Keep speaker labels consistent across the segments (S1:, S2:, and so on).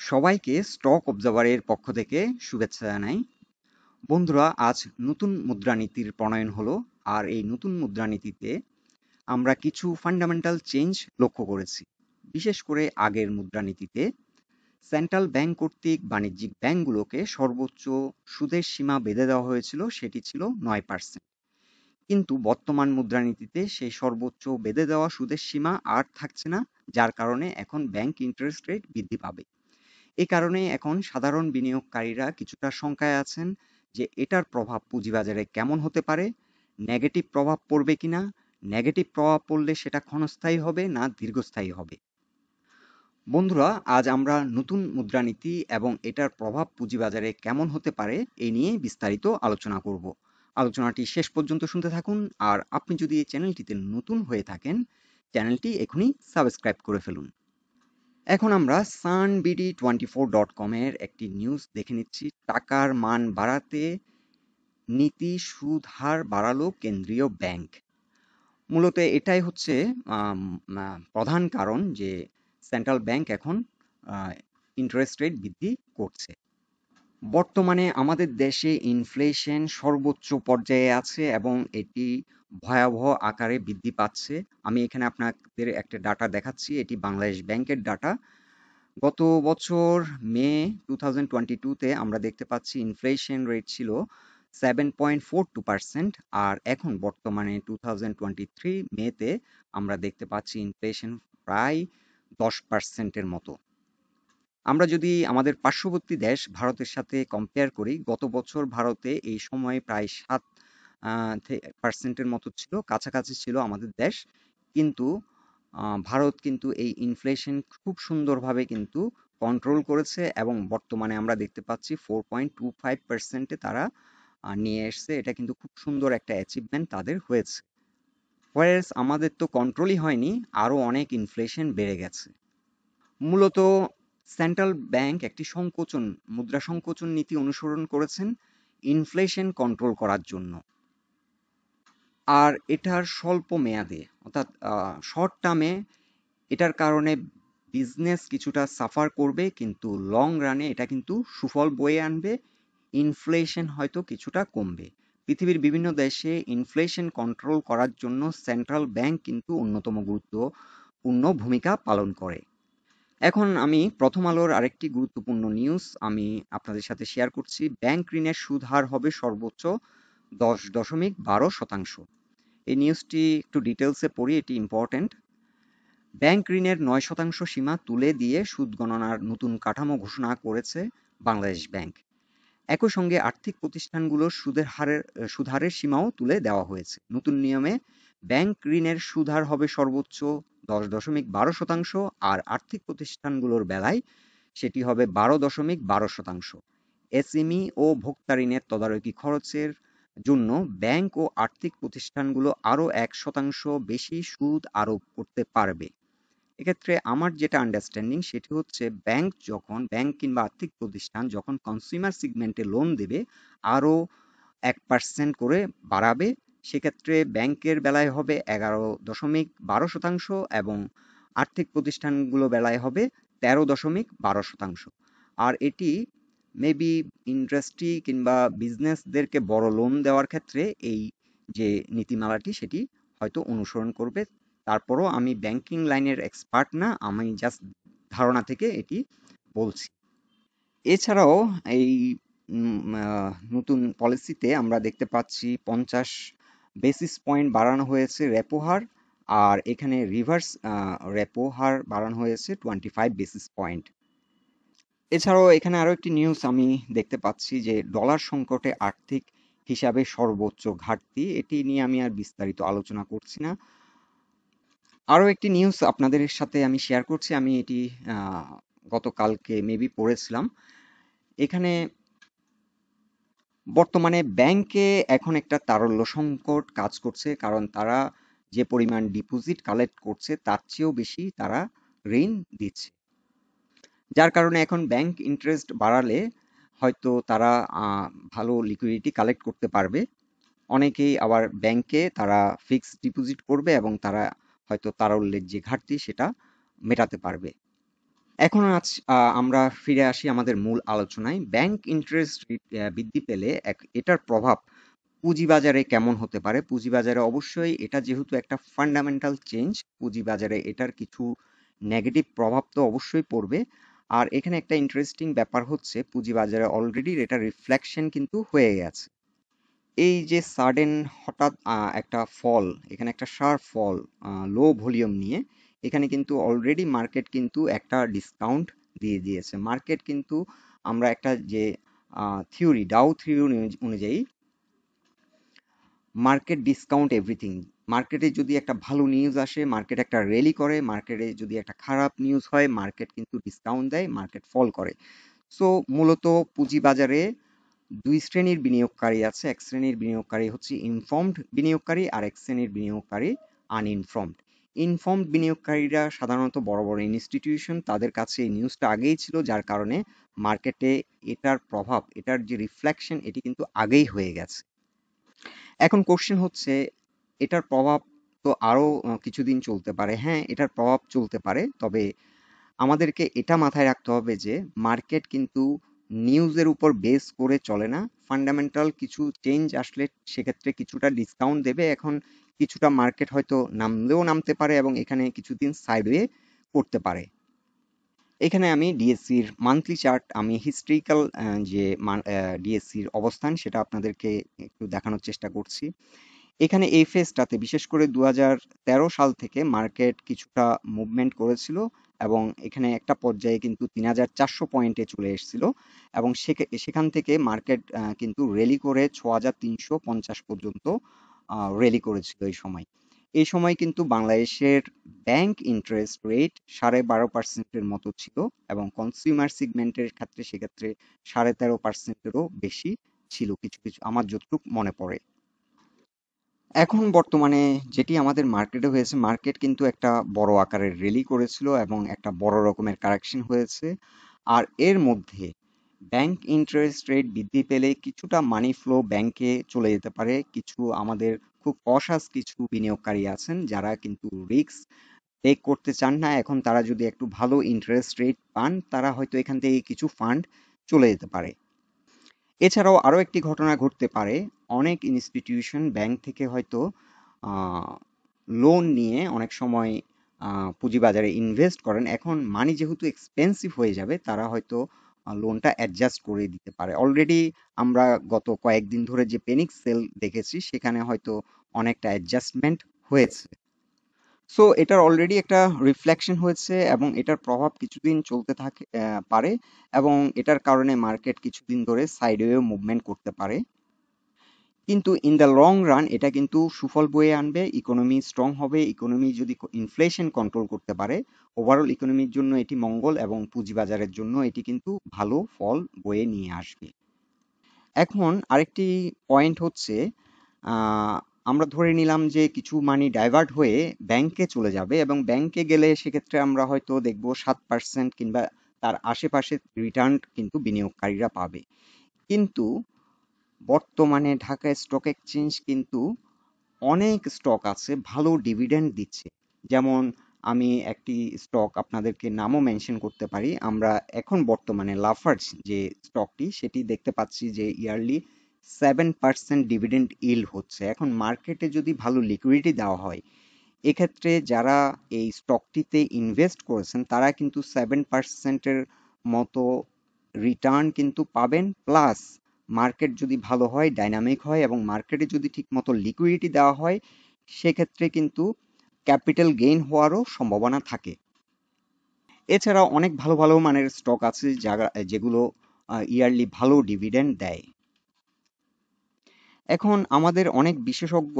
S1: সবাইকে স্টক অবজারভারের পক্ষ থেকে শুভেচ্ছা জানাই। বন্ধুরা, আজ নতুন মুদ্রানীতির প্রণয়ন হলো। আর এই নতুন মুদ্রানীতিতে আমরা কিছু ফান্ডামেন্টাল চেঞ্জ লক্ষ্য করেছি। বিশেষ করে আগের মুদ্রানীতিতে সেন্ট্রাল ব্যাংক কর্তৃক বাণিজ্যিক ব্যাংকগুলোকে সর্বোচ্চ সুদের সীমা বেঁধে দেওয়া হয়েছিল, সেটি ছিল 9%। কিন্তু বর্তমান মুদ্রানীতিতে সেই সর্বোচ্চ বেঁধে দেওয়া সুদের সীমা আর থাকছে না, যার কারণে এখন ব্যাংক ইন্টারেস্ট রেট বৃদ্ধি পাবে। এ কারণে এখন সাধারণ বিনিয়োগকারীরা কিছুটা শঙ্কায় আছেন যে এটার প্রভাব পুঁজিবাজারে কেমন হতে পারে, নেগেটিভ প্রভাব পড়বে কিনা, নেগেটিভ প্রভাব পড়লে সেটা ক্ষণস্থায়ী হবে না দীর্ঘস্থায়ী হবে। বন্ধুরা, আজ আমরা নতুন মুদ্রানীতি এবং এটার প্রভাব পুঁজিবাজারে কেমন হতে পারে এই নিয়ে বিস্তারিত আলোচনা করব। আলোচনাটি শেষ পর্যন্ত শুনতে থাকুন। আর আপনি যদি এই চ্যানেলটিতে নতুন হয়ে থাকেন, চ্যানেলটি এখনই সাবস্ক্রাইব করে ফেলুন। এখন আমরা sunbd24.com এর একটি নিউজ দেখে নিচ্ছি। টাকার মান বাড়াতে নীতি সুদ হার বাড়ালো কেন্দ্রীয় ব্যাংক। মূলত এটাই হচ্ছে প্রধান কারণ যে সেন্ট্রাল ব্যাংক এখন ইন্টারেস্ট রেট বৃদ্ধি করছে। বর্তমানে আমাদের দেশে ইনফ্লেশন সর্বোচ্চ পর্যায়ে আছে এবং এটি ভয়াবহ আকারে বৃদ্ধি পাচ্ছে। আমি এখানে আপনাদের একটা ডাটা দেখাচ্ছি, এটি বাংলাদেশ ব্যাংকের ডাটা। গত বছর মে 2022-তে আমরা দেখতে পাচ্ছি ইনফ্লেশন রেট ছিল 7.42%, আর এখন বর্তমানে 2023 মেতে আমরা দেখতে পাচ্ছি ইনফ্লেশন প্রায় 10%-এর মতো। আমরা যদি আমাদের পার্শ্ববর্তী দেশ ভারতের সাথে কম্পেয়ার করি, গত বছর ভারতে এই সময়ে প্রায় 7% মতো ছিল, কাছাকাছি ছিল আমাদের দেশ। কিন্তু ভারত কিন্তু এই ইনফ্লেশন খুব সুন্দরভাবে কিন্তু কন্ট্রোল করেছে এবং বর্তমানে আমরা দেখতে পাচ্ছি 4.25%-এ তারা নিয়ে এসছে। এটা কিন্তু খুব সুন্দর একটা অ্যাচিভমেন্ট তাদের হয়েছে। হোয়ারেস আমাদের তো কন্ট্রোলই হয়নি, আরো অনেক ইনফ্লেশন বেড়ে গেছে। মূলত সেন্ট্রাল ব্যাংক একটি মুদ্রা সংকোচন নীতি অনুসরণ করেছেন ইনফ্লেশন কন্ট্রোল করার জন্য। আর এটার স্বল্প মেয়াদে অর্থাৎ শর্ট টার্মে এটার কারণে বিজনেস কিছুটা সাফার করবে, কিন্তু লং রানে এটা কিন্তু সুফল বয়ে আনবে। ইনফ্লেশন হয়তো কিছুটা কমবে। পৃথিবীর বিভিন্ন দেশে ইনফ্লেশন কন্ট্রোল করার জন্য সেন্ট্রাল ব্যাংক কিন্তু অন্যতম গুরুত্বপূর্ণ ভূমিকা পালন করে। এখন আমি প্রথম আলোর আরেকটি গুরুত্বপূর্ণ নিউজ আমি আপনাদের সাথে শেয়ার করছি। ব্যাংক ঋণের সুদ হার হবে সর্বোচ্চ 10.12%। এই নিউজটি একটু ডিটেলসে পড়ি, এটি ইম্পর্টেন্ট। ব্যাংক ঋণের 9% সীমা তুলে দিয়ে সুদ গণনার নতুন কাঠামো ঘোষণা করেছে বাংলাদেশ ব্যাংক। একই সঙ্গে আর্থিক প্রতিষ্ঠানগুলোর সুদ হারের সীমাও তুলে দেওয়া হয়েছে। নতুন নিয়মে ব্যাংক ঋণের সুদ হার হবে সর্বোচ্চ 10.12%, আর আর্থিক প্রতিষ্ঠানগুলোর বেলায় সেটি হবে 12.12%। এসএমই ও ভোক্তা ঋণের তদারকি খরচের জন্য ব্যাংক ও আর্থিক প্রতিষ্ঠানগুলো আরও 1% বেশি সুদ আরোপ করতে পারবে। এক্ষেত্রে আমার যেটা আন্ডারস্ট্যান্ডিং সেটি হচ্ছে ব্যাংক কিংবা আর্থিক প্রতিষ্ঠান যখন কনজিউমার সেগমেন্টে লোন দেবে আরও 1% করে বাড়াবে। সেক্ষেত্রে ব্যাংকের বেলায় হবে 11.12% এবং আর্থিক প্রতিষ্ঠানগুলো বেলায় হবে 13.12%। আর এটি মেবি ইন্ডাস্ট্রি কিংবা বিজনেসদেরকে বড় লোন দেওয়ার ক্ষেত্রে এই যে নীতিমালাটি সেটি হয়তো অনুসরণ করবে। তারপরও আমি ব্যাংকিং লাইনের এক্সপার্ট না, আমি জাস্ট ধারণা থেকে এটি বলছি। এছাড়াও এই নতুন পলিসিতে আমরা দেখতে পাচ্ছি 50 বেসিস পয়েন্ট বাড়ানো হয়েছে রেপো হার, আর এখানে রিভার্স রেপো হার বাড়ানো হয়েছে 25 বেসিস পয়েন্ট। এছাড়াও এখানে আরো একটি নিউজ আমি দেখতে পাচ্ছি যে ডলার সংকটে আর্থিক হিসাবে সর্বোচ্চ ঘাটতি। এটি নিয়ে আমি আর বিস্তারিত আলোচনা করছি না। আরো একটি নিউজ আপনাদের সাথে আমি শেয়ার করছি, আমি এটি গতকালকে মেবি পড়েছিলাম। এখানে বর্তমানে ব্যাংকে এখন একটা তারল্য সংকট কাজ করছে, কারণ তারা যে পরিমাণ ডিপোজিট কালেক্ট করছে তার চেয়েও বেশি তারা ঋণ দিচ্ছে। যার কারণে এখন ব্যাংক ইন্টারেস্ট বাড়ালে হয়তো তারা ভালো লিকুইডিটি কালেক্ট করতে পারবে। অনেকেই আবার ব্যাংকে তারা ফিক্সড ডিপোজিট করবে এবং তারা হয়তো তারল্যের যে ঘাটতি সেটা মেটাতে পারবে। এখন আমরা ফিরে আসি আমাদের মূল আলোচনায়। ব্যাংক ইন্টারেস্ট রেট বৃদ্ধি পেলে এটার প্রভাব পুঁজিবাজারে কেমন হতে পারে? পুঁজিবাজারে অবশ্যই এটা যেহেতু একটা ফান্ডামেন্টাল চেঞ্জ, পুঁজিবাজারে এটার কিছু নেগেটিভ প্রভাব তো অবশ্যই পড়বে। আর এখানে একটা ইন্টারেস্টিং ব্যাপার হচ্ছে পুঁজিবাজারে অলরেডি এটার রিফ্লেকশন কিন্তু হয়ে গেছে। এই যে সাডেন হঠাৎ একটা ফল, এখানে একটা শার্প ফল, লো ভলিউম নিয়ে এখানে কিন্তু অলরেডি মার্কেট কিন্তু একটা ডিসকাউন্ট দিয়ে দিয়েছে। মার্কেট কিন্তু আমরা একটা যে থিওরি, ডাও থিওরি অনুযায়ী মার্কেট ডিসকাউন্ট এভরিথিং। মার্কেটে যদি একটা ভালো নিউজ আসে, মার্কেট একটা র্যালি করে, মার্কেটে যদি একটা খারাপ নিউজ হয়, মার্কেট কিন্তু ডিসকাউন্ট দেয়, মার্কেট ফল করে। সো মূলত পুঁজিবাজারে ২ শ্রেণীর বিনিয়োগকারী আছে। এক শ্রেণীর বিনিয়োগকারী হচ্ছে ইনফর্মড বিনিয়োগকারী, আরেক শ্রেণীর বিনিয়োগকারী আনইনফর্মড। ইনফর্মড বিনিয়োগকারীরা সাধারণত বড়, বড় ইনস্টিটিউশন, তাদের কাছে এই নিউজটা আগেই ছিল, যার কারণে মার্কেটে এটার প্রভাব, এটার যে রিফ্লেকশন এটি কিন্তু আগেই হয়ে গেছে। এখন কোশ্চেন হচ্ছে এটার প্রভাব তো আরো কিছুদিন চলতে পারে। হ্যাঁ, এটার প্রভাব চলতে পারে। তবে আমাদেরকে এটা মাথায় রাখতে হবে যে মার্কেট কিন্তু নিউজের উপর বেস করে চলে না। ফান্ডামেন্টাল কিছু চেঞ্জ আসলে সেক্ষেত্রে কিছুটা ডিসকাউন্ট দেবে। এখন কিছুটা মার্কেট হয়তো নামলেও নামতে পারে এবং এখানে কিছুদিন সাইডওয়ে করতে পারে। এখানে আমি ডিএসসির মান্থলি চার্ট, আমি হিস্ট্রিক্যাল যে ডিএসসির অবস্থান সেটা আপনাদেরকে একটু দেখানোর চেষ্টা করছি। এখানে এই ফেজটাতে বিশেষ করে ২০১৩ সাল থেকে মার্কেট কিছুটা মুভমেন্ট করেছিল এবং এখানে একটা পর্যায়ে কিন্তু ৩,৪০০ পয়েন্টে চলে এসেছিল এবং সেখান থেকে মার্কেট কিন্তু র্যালি করে ৬,৩৫০ পর্যন্ত র্যালি করেছিল এই সময়। এই সময় কিন্তু বাংলাদেশের ব্যাংক ইন্টারেস্ট রেট ১২.৫% মতো ছিল এবং কনজিউমার সেগমেন্টের ক্ষেত্রে সেক্ষেত্রে ১৩.৫%-এরও বেশি ছিল কিছু, কিছু আমার যতটুকু মনে পড়ে। এখন বর্তমানে যেটি আমাদের মার্কেটে হয়েছে, মার্কেট কিন্তু একটা বড় আকারের র্যালি করেছিল এবং একটা বড় রকমের কারেকশন হয়েছে। আর এর মধ্যে ব্যাংক ইন্টারেস্ট রেট বৃদ্ধি পেলে কিছুটা মানি ফ্লো ব্যাংকে চলে যেতে পারে। কিছু আমাদের খুব কশাস কিছু বিনিয়োগকারী আছেন যারা কিন্তু রিস্ক টেক করতে চান না। এখন তারা যদি একটু ভালো ইন্টারেস্ট রেট পান, তারা হয়তো এখান থেকে কিছু ফান্ড চলে যেতে পারে। এছাড়াও আরো একটি ঘটনা ঘটতে পারে। অনেক ইনস্টিটিউশন ব্যাংক থেকে হয়তো লোন নিয়ে অনেক সময় পুঁজিবাজারে ইনভেস্ট করেন। এখন মানি যেহেতু এক্সপেন্সিভ হয়ে যাবে, তারা হয়তো লোনটা অ্যাডজাস্ট করে দিতে পারে। অলরেডি আমরা গত কয়েকদিন ধরে যে পেনিক সেল দেখেছি, সেখানে হয়তো অনেকটা অ্যাডজাস্টমেন্ট হয়েছে। সো এটার অলরেডি একটা রিফ্লেকশন হয়েছে এবং এটার প্রভাব কিছুদিন চলতে থাকে পারে এবং এটার কারণে মার্কেট কিছুদিন ধরে সাইডওয়ে মুভমেন্ট করতে পারে। কিন্তু ইন দ্য লং রান এটা কিন্তু সুফল বয়ে আনবে। ইকোনমি স্ট্রং হবে। ইকোনমি যদি ইনফ্লেশন কন্ট্রোল করতে পারে, ওভারঅল ইকোনমির জন্য এটি মঙ্গল এবং পুঁজিবাজারের জন্য এটি কিন্তু ভালো ফল বয়ে নিয়ে আসবে। এখন আরেকটি পয়েন্ট হচ্ছে, আহ, আমরা ধরে নিলাম যে কিছু মানি ডাইভার্ট হয়ে ব্যাংকে চলে যাবে এবং ব্যাংকে গেলে সেক্ষেত্রে আমরা হয়তো দেখবো 7% কিংবা তার আশেপাশে রিটার্ন কিন্তু বিনিয়োগকারীরা পাবে। কিন্তু বর্তমানে ঢাকা স্টক এক্সচেঞ্জ কিন্তু অনেক স্টক আছে ভালো ডিভিডেন্ড দিচ্ছে। যেমন আমি একটি স্টক আপনাদেরকে নামও মেনশন করতে পারি। আমরা এখন বর্তমানে লাফার্জ যে স্টকটি, সেটি দেখতে পাচ্ছি যে ইয়ারলি 7% ডিভিডেন্ড ইল্ড হচ্ছে। এখন মার্কেটে যদি ভালো লিকুইডিটি দেওয়া হয়, এক্ষেত্রে যারা এই স্টকটিতে ইনভেস্ট করেছেন তারা কিন্তু 7%-এর মতো রিটার্ন কিন্তু পাবেন। প্লাস মার্কেট যদি ভালো হয়, ডাইনামিক হয় এবং মার্কেটে যদি ঠিক মতো লিকুইডিটি দেওয়া হয়, সেক্ষেত্রে কিন্তু ক্যাপিটাল গেইন হওয়ারও সম্ভাবনা থাকে। এছাড়া অনেক ভালো ভালো মানের স্টক আছে যেগুলো ইয়ারলি ভালো ডিভিডেন্ড দেয়। এখন আমাদের অনেক বিশেষজ্ঞ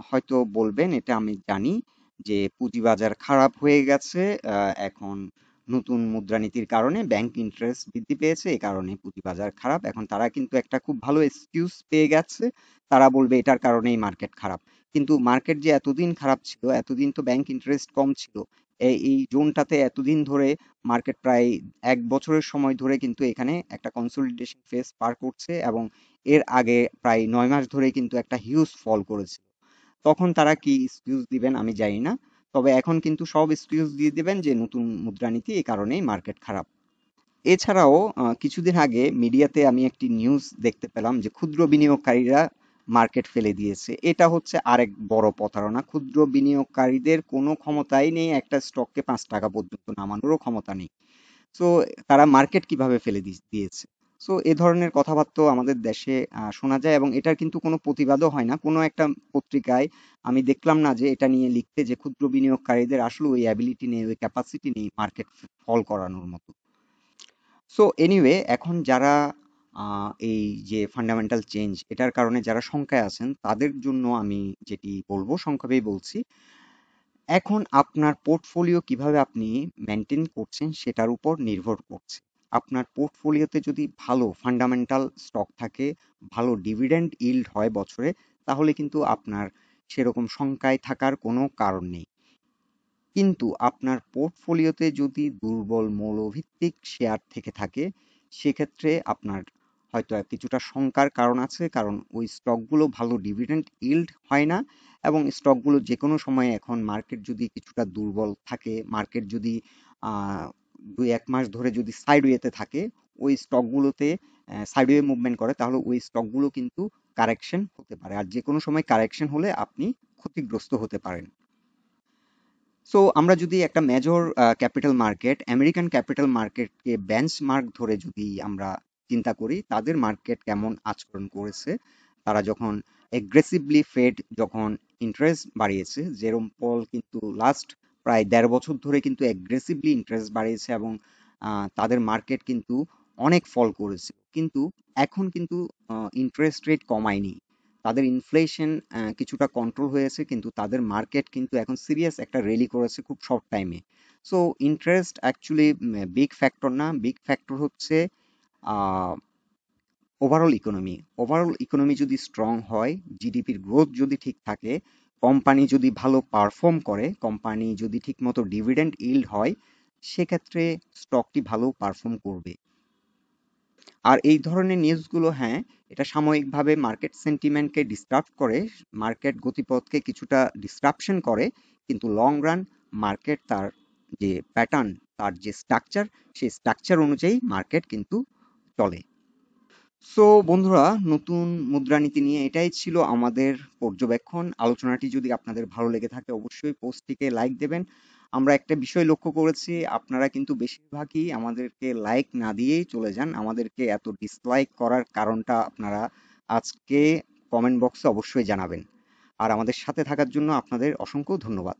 S1: হয়তো বলবেন, এটা আমি জানি, যে পুঁজিবাজার খারাপ হয়ে গেছে। এখন নতুন মুদ্রানীতির কারণে ব্যাংক ইন্টারেস্ট বৃদ্ধি পেয়েছে, এই কারণে পুঁজিবাজার খারাপ। এখন তারা কিন্তু একটা খুব ভালো এক্সকিউজ পেয়ে গেছে। তারা বলবে এটার কারণেই মার্কেট খারাপ। কিন্তু মার্কেট যে এতদিন খারাপ ছিল, এতদিন তো ব্যাংক ইন্টারেস্ট কম ছিল। এই জোনটাতে এতদিন ধরে মার্কেট প্রায় ১ বছরের সময় ধরে কিন্তু এখানে একটা কনসলিডেশন ফেজ পার করছে এবং এর আগে প্রায় ৯ মাস ধরে কিন্তু একটা হিউজ ফল করেছিল। তখন তারা কি এক্সকিউজ দিবেন আমি জানি না। তবে এখন কিন্তু সব এক্সকিউজ দিয়ে দিবেন যে নতুন মুদ্রানীতি এই কারণেই মার্কেট খারাপ। এছাড়াও কিছুদিন আগে মিডিয়াতে আমি একটি নিউজ দেখতে পেলাম যে ক্ষুদ্র বিনিয়োগকারীরা মার্কেট ফেলে দিয়েছে। এটা হচ্ছে আরেক বড় প্রতারণা। ক্ষুদ্র বিনিয়োগকারীদের কোনো ক্ষমতাই নেই, একটা স্টককে ৳৫ পর্যন্ত নামানোরও ক্ষমতা নেই। সো তারা মার্কেট কিভাবে ফেলে দিয়েছে। সো এ ধরনের কথাবার্তাও আমাদের দেশে শোনা যায় এবং এটার কিন্তু কোনো প্রতিবাদও হয় না। কোনো একটা পত্রিকায় আমি দেখলাম না যে এটা নিয়ে লিখতে যে ক্ষুদ্র বিনিয়োগকারীদের আসলে ওই অ্যাবিলিটি নেই, ওই ক্যাপাসিটি নেই মার্কেট ফল করানোর মতো। সো এনিওয়ে, এখন যারা এই যে ফান্ডামেন্টাল চেঞ্জ এটার কারণে যারা শঙ্কায় আছেন তাদের জন্য আমি যেটি বলবো সংক্ষেপেই বলছি, এখন আপনার পোর্টফোলিও কিভাবে আপনি মেনটেন করছেন সেটার উপর নির্ভর করছে। আপনার পোর্টফোলিওতে যদি ভালো ফান্ডামেন্টাল স্টক থাকে, ভালো ডিভিডেন্ড ইল্ড হয় বছরে, তাহলে কিন্তু আপনার সেরকম শঙ্কায় থাকার কোনো কারণ নেই। কিন্তু আপনার পোর্টফোলিওতে যদি দুর্বল মৌলভিত্তিক শেয়ার থেকে থাকে, সেক্ষেত্রে আপনার হয়তো কিছুটা শঙ্কার কারণ আছে, কারণ ওই স্টকগুলো ভালো ডিভিডেন্ড ইল্ড হয় না এবং স্টকগুলো যে কোনো সময় এখন মার্কেট যদি কিছুটা দুর্বল থাকে, মার্কেট যদি ২-১ মাস ধরে যদি সাইডওয়েতে থাকে, ওই স্টকগুলোতে সাইডওয়ে মুভমেন্ট করে, তাহলে ওই স্টকগুলো কিন্তু কারেকশন হতে পারে। আর যে কোনো সময় কারেকশন হলে আপনি ক্ষতিগ্রস্ত হতে পারেন। সো আমরা যদি একটা major capital market, American capital মার্কেটকে বেঞ্চমার্ক ধরে যদি আমরা চিন্তা করি, তাদের মার্কেট কেমন আচরণ করেছে, তারা যখন এগ্রেসিভলি ফেড যখন ইন্টারেস্ট বাড়িয়েছে, জেরোম পল কিন্তু লাস্ট প্রায় ১.৫ বছর ধরে কিন্তু এগ্রেসিভলি ইন্টারেস্ট বাড়িয়েছে এবং তাদের মার্কেট কিন্তু অনেক ফল করেছে। কিন্তু এখন কিন্তু ইন্টারেস্ট রেট কমায়নি। তাদের ইনফ্লেশন কিছুটা কন্ট্রোল হয়েছে, কিন্তু তাদের মার্কেট কিন্তু এখন সিরিয়াস একটা র্যালি করেছে খুব শর্ট টাইমে। So interest actually big factor না, বিগ ফ্যাক্টর হচ্ছে ওভারঅল ইকোনমি। ওভারঅল ইকোনমি যদি স্ট্রং হয়, জিডিপির গ্রোথ যদি ঠিক থাকে, কোম্পানি যদি ভালো পারফর্ম করে, কোম্পানি যদি ঠিকমতো ডিভিডেন্ড ইল্ড হয়, সেক্ষেত্রে স্টকটি ভালো পারফর্ম করবে। আর এই ধরনের নিউজগুলো, হ্যাঁ, এটা সাময়িকভাবে মার্কেট সেন্টিমেন্টকে ডিস্টার্ব করে, মার্কেট গতিপথকে কিছুটা ডিসরাপশন করে, কিন্তু লং রান মার্কেট তার যে প্যাটার্ন, তার যে স্ট্রাকচার, সেই স্ট্রাকচার অনুযায়ী মার্কেট কিন্তু চলে। সো বন্ধুরা, নতুন মুদ্রানীতি নিয়ে এটাই ছিল আমাদের পর্যবেক্ষণ। আলোচনাটি যদি আপনাদের ভালো লেগে থাকে, অবশ্যই পোস্টটিকে লাইক দেবেন। আমরা একটা বিষয় লক্ষ্য করেছি, আপনারা কিন্তু বেশিরভাগই আমাদেরকে লাইক না দিয়েই চলে যান। আমাদেরকে এত ডিসলাইক করার কারণটা আপনারা আজকে কমেন্ট বক্সে অবশ্যই জানাবেন। আর আমাদের সাথে থাকার জন্য আপনাদের অসংখ্য ধন্যবাদ।